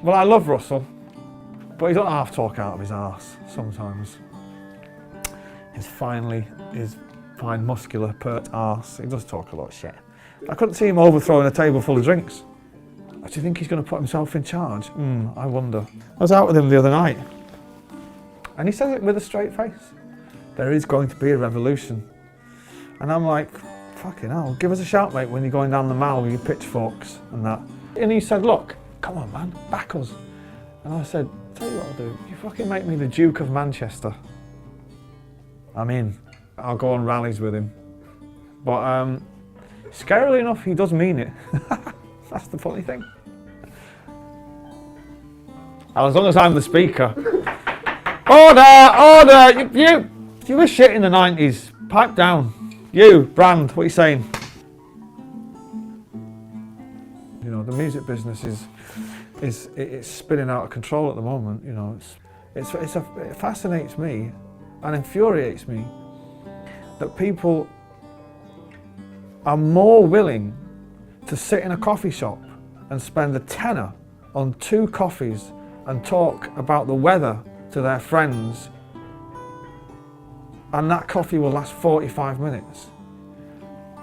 Well, I love Russell, but he don't half talk out of his arse sometimes. His fine muscular pert arse, he does talk a lot of shit. I couldn't see him overthrowing a table full of drinks. Do you think he's going to put himself in charge? I wonder. I was out with him the other night, and he says it with a straight face. There is going to be a revolution. And I'm like, fucking hell, give us a shout, mate, when you're going down the mall with your pitchforks and that. And he said, look, come on, man, back us. And I said, tell you what I'll do, you fucking make me the Duke of Manchester. I'm in. I'll go on rallies with him. But scarily enough, he does mean it. That's the funny thing. And as long as I'm the speaker. Order! You were shit in the 90s. Pipe down. You, Brand, what are you saying? You know, the music business it's spinning out of control at the moment. You know, it fascinates me and infuriates me that people are more willing to sit in a coffee shop and spend a tenner on 2 coffees and talk about the weather to their friends, and that coffee will last 45 minutes.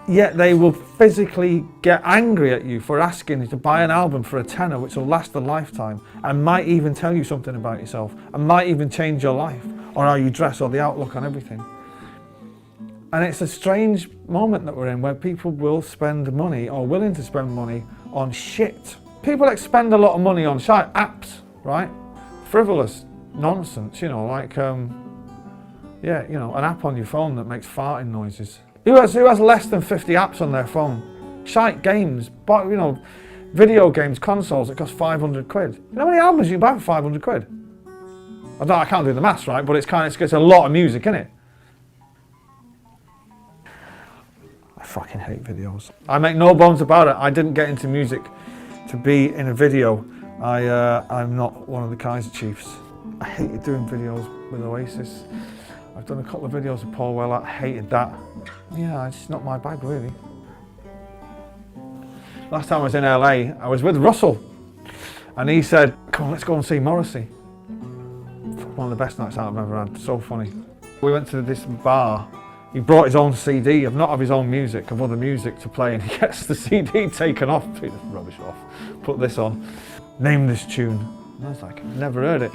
Yet they will physically get angry at you for asking you to buy an album for a tenner, which will last a lifetime and might even tell you something about yourself and might even change your life or how you dress or the outlook on everything. And it's a strange moment that we're in where people will spend money or willing to spend money on shit. People expend a lot of money on shit apps, right? Frivolous nonsense, you know, like yeah, you know, an app on your phone that makes farting noises. Who has less than 50 apps on their phone? Shite games, but you know, video games, consoles that cost 500 quid. You know how many albums you can buy for 500 quid? I can't do the maths, right? But it's a lot of music, isn't it? I fucking hate videos. I make no bones about it. I didn't get into music to be in a video. I'm not one of the Kaiser Chiefs. I hated doing videos with Oasis. I've done a couple of videos with Paul Weller. I hated that. Yeah, it's not my bag really. Last time I was in LA, I was with Russell, and he said, "Come on, let's go and see Morrissey." One of the best nights out I've ever had. So funny. We went to this bar. He brought his own CD, not of his own music, of other music to play, and he gets the CD taken off. Take this rubbish off. Put this on. Name this tune. And I was like, never heard it.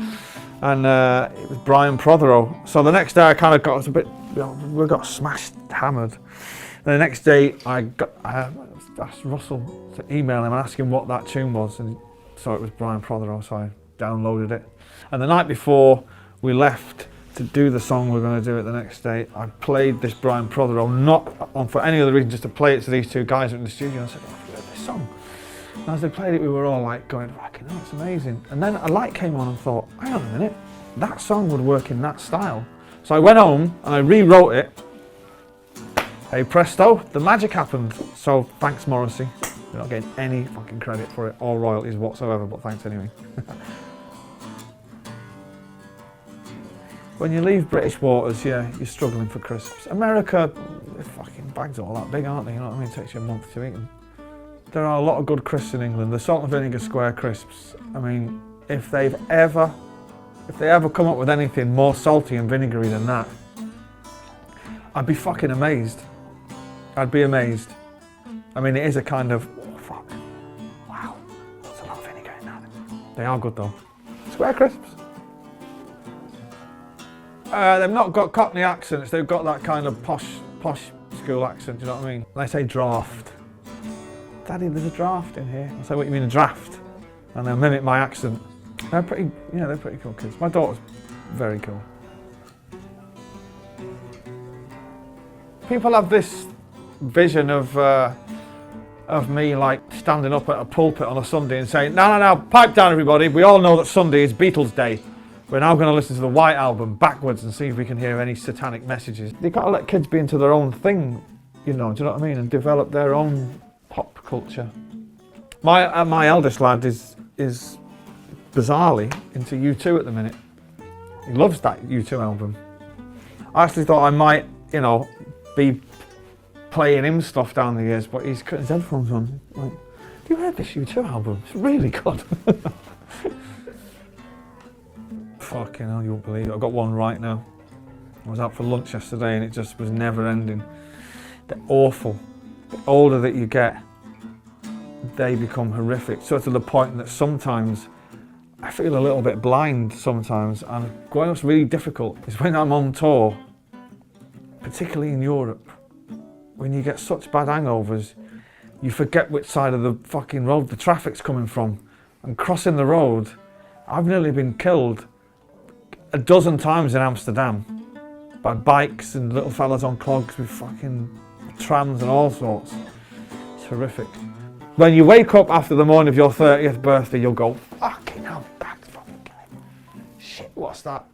And it was Brian Prothero. So the next day I kind of got a bit, you know, we got smashed, hammered. And the next day I asked Russell to email him and ask him what that tune was. And so it was Brian Prothero, so I downloaded it. And the night before we left to do the song we're going to do it the next day, I played this Brian Prothero, not on for any other reason, just to play it to these 2 guys in the studio. I said, oh, I've heard this song. And as they played it, we were all like going, fucking hell, it's amazing. And then a light came on and thought, hang on a minute, that song would work in that style. So I went home and I rewrote it. Hey presto, the magic happened. So thanks Morrissey. You're not getting any fucking credit for it or royalties whatsoever, but thanks anyway. When you leave British waters, yeah, you're struggling for crisps. America, the fucking bags are all that big, aren't they? You know what I mean? It takes you a month to eat them. There are a lot of good crisps in England. The salt and vinegar square crisps. I mean, if they ever come up with anything more salty and vinegary than that, I'd be fucking amazed. I'd be amazed. I mean, it is a kind of, oh fuck, wow, that's a lot of vinegar in that. They are good though. Square crisps. They've not got Cockney accents. They've got that kind of posh school accent. Do you know what I mean? They say draft. Daddy, there's a draft in here. I say, what do you mean a draft? And they'll mimic my accent. They're pretty cool kids. My daughter's very cool. People have this vision of me like standing up at a pulpit on a Sunday and saying, no, pipe down everybody. We all know that Sunday is Beatles Day. We're now going to listen to the White Album backwards and see if we can hear any satanic messages. You've got to let kids be into their own thing, you know, do you know what I mean? And develop their own pop culture. My eldest lad is bizarrely into U2 at the minute. He loves that U2 album. I actually thought I might, you know, be playing him stuff down the years, but he's cut his headphones on. Like, have you heard this U2 album? It's really good. Fucking hell, you won't believe it. I've got one right now. I was out for lunch yesterday and it just was never ending. They're awful. The older that you get, they become horrific. So to the point that sometimes I feel a little bit blind sometimes, and what's really difficult is when I'm on tour, particularly in Europe, when you get such bad hangovers, you forget which side of the fucking road the traffic's coming from. And crossing the road, I've nearly been killed a dozen times in Amsterdam by bikes and little fellas on clogs with fucking trams and all sorts. It's horrific. When you wake up after the morning of your 30th birthday, you'll go, fucking hell, back fucking shit, what's that?